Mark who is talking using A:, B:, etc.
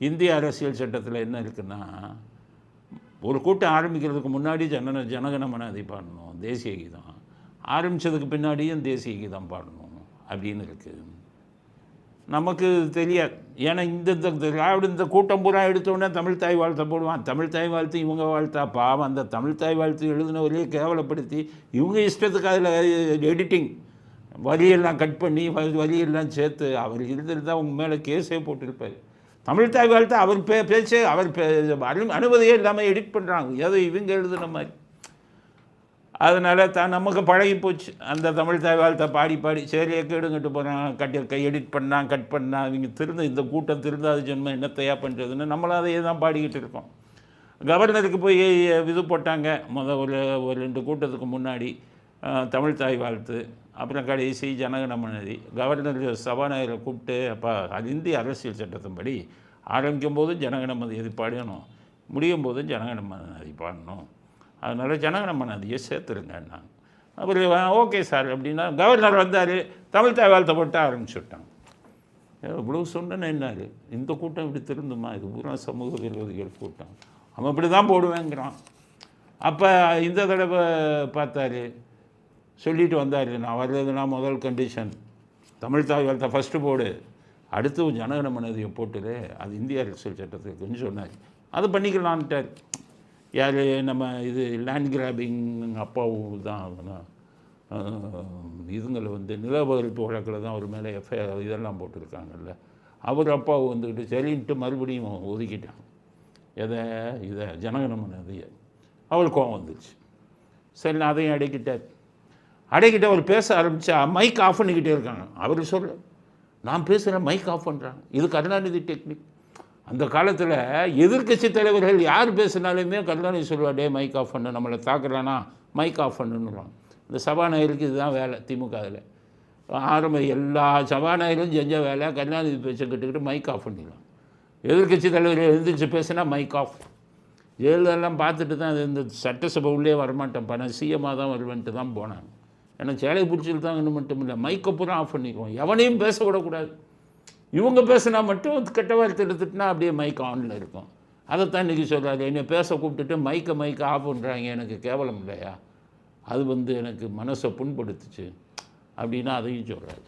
A: இந்திய அரசியல் சட்டத்தில் என்ன இருக்குன்னா, ஒரு கூட்டம் ஆரம்பிக்கிறதுக்கு முன்னாடி ஜனகணமன பாடணும், தேசிய கீதம். ஆரம்பித்ததுக்கு பின்னாடியும் தேசிய கீதம் பாடணும் அப்படின்னு இருக்குது. நமக்கு தெரியாது. ஏன்னா இந்த கூட்டம் பூரா எடுத்தோடனே தமிழ் தாய் வாழ்த்தை போடுவான். தமிழ் தாய் வாழ்த்து இவங்க வாழ்த்தா? பாவம், அந்த தமிழ் தாய் வாழ்த்து எழுதினவரையே கேவலப்படுத்தி இவங்க இஷ்டத்துக்கு அதில் எடிட்டிங் வரியெல்லாம் கட் பண்ணி வரியெல்லாம் சேர்த்து அவர் இருந்திருந்தால் அவங்க மேலே கேஸே போட்டிருப்பார். தமிழ் தாய் வாழ்த்து அவர் பேச்சே அவர் அனுமதியே இல்லாமல் எடிட் பண்ணுறாங்க, ஏதோ இவங்க எழுதுன மாதிரி. அதனால் நமக்கு பழகி போச்சு அந்த தமிழ் தாய் வாழ்த்தை பாடி பாடி. சரி, கேடுங்கட்டு போகிறான், எடிட் பண்ணான், கட் பண்ணான். இவங்க இந்த கூட்டம் திருந்தாத ஜென்மம் என்னத்தையா பண்ணுறதுன்னு நம்மளும் அதையே தான் பாடிக்கிட்டு இருக்கோம். கவர்னருக்கு போய் இது போட்டாங்க ஒரு 2 கூட்டத்துக்கு முன்னாடி தமிழ் தாய் வாழ்த்து, அப்புறம் கடைசி ஜனகணமனதி. கவர்னர் சபாநாயகரை கூப்பிட்டு, அப்போ அது இந்திய அரசியல் சட்டத்தின்படி ஆரம்பிக்கும் போதும் ஜனகணமனதி பாடணும், முடியும் போதும் ஜனகணமனதி பாடணும், அதனால் ஜனகணமனதியை சேர்த்துருங்கண்ணா. அப்புறம் ஓகே சார் அப்படின்னா கவர்னர் வந்தார், தமிழ் தாய் வாழ்த்தை போட்டு ஆரம்பிச்சுட்டாங்க. இவ்வளோ சொன்னேன்னு என்னார், இந்த கூட்டம் இப்படி திருந்துமா? இது பூரா சமூக விரோதிகள் கூட்டம், அவன் இப்படி தான் போடுவேங்கிறான். அப்போ இந்த தடவை பார்த்தாரு, சொல்லிட்டு வந்தார், நான் வர்றதுனா முதல் கண்டிஷன் தமிழ் தாய் வாழ்த்தை ஃபஸ்ட்டு போடு, அடுத்து ஜனகணமனதியை போட்டுரு, அது இந்திய அரசியல் சட்டத்துக்குன்னு சொன்னார். அதை பண்ணிக்கலான்ட்டார். யார் நம்ம இது லேண்ட் கிராபிங் அப்பாவும் தான் ஆகுனா இதுங்களை நிலவரிப்பு வழக்கில் தான் அவர் மேலே எஃப்ஐஆர் இதெல்லாம் போட்டிருக்காங்கல்ல, அவர் அப்பாவை வந்துக்கிட்டு சரின்ட்டு மறுபடியும் ஒதுக்கிட்டாங்க. இதை ஜனகணமனதியை. அவளுக்கு கோவம் வந்துச்சு. சரி, நான் அதையும் அடைக்கிட்ட அவர் பேச ஆரம்பித்தா மைக் ஆஃப் பண்ணிக்கிட்டே இருக்காங்க. அவர் சொல்ல, நான் பேசுகிறேன், மைக் ஆஃப் பண்ணுறாங்க. இது கருணாநிதி டெக்னிக். அந்த காலத்தில் எதிர்க்கட்சி தலைவர்கள் யார் பேசினாலுமே கருணாநிதி சொல்லுவார், டே மைக் ஆஃப் பண்ணு, நம்மளை தாக்குறானா மைக் ஆஃப் பண்ணுன்னுவாங்க. இந்த சபாநாயகருக்கு இதுதான் வேலை. திமுகவில் எல்லா சபாநாயகரும் செஞ்ச வேலை கருணாநிதி பேச்சை கேட்டுக்கிட்டு மைக் ஆஃப் பண்ணிடலாம். எதிர்க்கட்சி தலைவர்கள் எழுந்திரிச்சு பேசினா மைக் ஆஃப். ஜெயலலிதாலாம் பார்த்துட்டு தான் இந்த சட்டசபை உள்ளே வரமாட்டேன், நான் சிஎம்மாக தான் வருவேன்ட்டு தான் போனாங்க. ஏன்னா சேலை பிடிச்சிட்டு தான் இன்னும் மட்டும் இல்லை, மைக்கை பூரா ஆஃப் பண்ணிக்குவோம், எவனையும் பேசக்கூடக்கூடாது. இவங்க பேசினா மட்டும் கெட்ட வார்த்தை எடுத்துட்டுனா அப்படியே மைக் ஆனில் இருக்கும். அதைத்தான் இன்றைக்கி சொல்கிறாரு, என்னை பேச கூப்பிட்டுட்டு மைக்கை ஆஃப் பண்ணுறாங்க, எனக்கு கேவலம் இல்லையா? அது எனக்கு மனசை புண்படுத்துச்சு அப்படின்னா அதையும் சொல்கிறாரு.